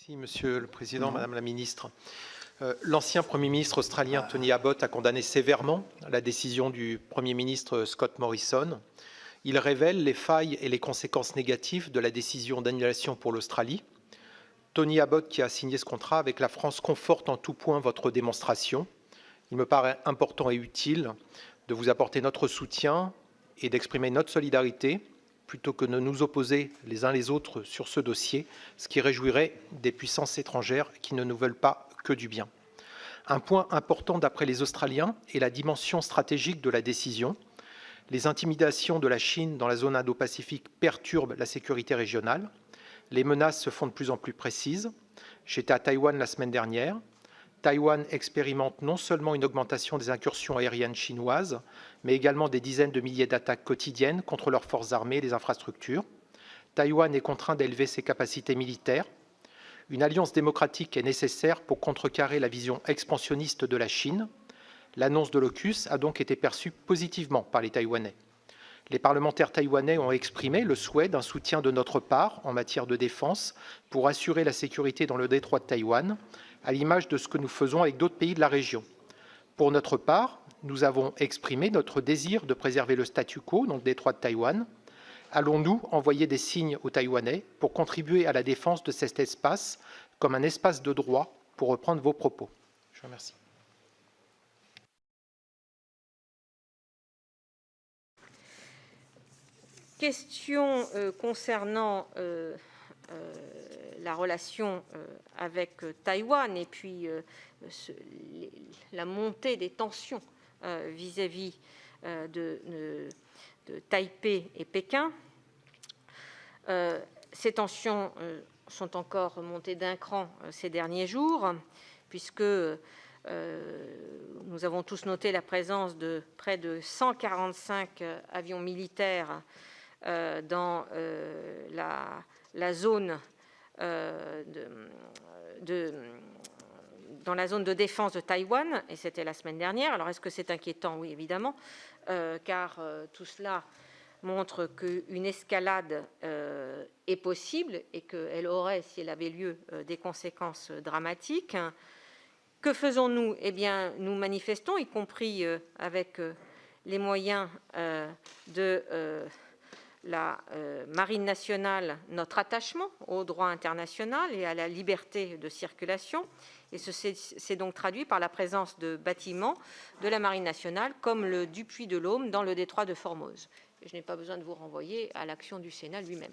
Merci, Monsieur le Président, Madame la Ministre. L'ancien Premier ministre australien Tony Abbott a condamné sévèrement la décision du Premier ministre Scott Morrison. Il révèle les failles et les conséquences négatives de la décision d'annulation pour l'Australie. Tony Abbott, qui a signé ce contrat avec la France, conforte en tout point votre démonstration. Il me paraît important et utile de vous apporter notre soutien et d'exprimer notre solidarité, plutôt que de nous opposer les uns les autres sur ce dossier, ce qui réjouirait des puissances étrangères qui ne nous veulent pas que du bien. Un point important d'après les Australiens est la dimension stratégique de la décision. Les intimidations de la Chine dans la zone Indo-Pacifique perturbent la sécurité régionale. Les menaces se font de plus en plus précises. J'étais à Taïwan la semaine dernière. Taïwan expérimente non seulement une augmentation des incursions aériennes chinoises, mais également des dizaines de milliers d'attaques quotidiennes contre leurs forces armées et les infrastructures. Taïwan est contraint d'élever ses capacités militaires. Une alliance démocratique est nécessaire pour contrecarrer la vision expansionniste de la Chine. L'annonce de l'AUKUS a donc été perçue positivement par les Taïwanais. Les parlementaires taïwanais ont exprimé le souhait d'un soutien de notre part en matière de défense pour assurer la sécurité dans le détroit de Taïwan, à l'image de ce que nous faisons avec d'autres pays de la région. Pour notre part, nous avons exprimé notre désir de préserver le statu quo dans le détroit de Taïwan. Allons-nous envoyer des signes aux Taïwanais pour contribuer à la défense de cet espace comme un espace de droit, pour reprendre vos propos? Je vous remercie. Question concernant la relation avec Taïwan et puis la montée des tensions vis-à-vis de Taipei et Pékin. Ces tensions sont encore montées d'un cran ces derniers jours, puisque nous avons tous noté la présence de près de 145 avions militaires dans la zone dans la zone de défense de Taïwan, et c'était la semaine dernière. Alors, est-ce que c'est inquiétant? Oui, évidemment, car tout cela montre qu'une escalade est possible et qu'elle aurait, si elle avait lieu, des conséquences dramatiques. Que faisons-nous? Eh bien, nous manifestons, y compris avec les moyens de la Marine nationale, notre attachement au droit international et à la liberté de circulation. Et c'est donc traduit par la présence de bâtiments de la Marine nationale, comme le du Puy de l'Aume dans le détroit de Formose. Et je n'ai pas besoin de vous renvoyer à l'action du Sénat lui-même.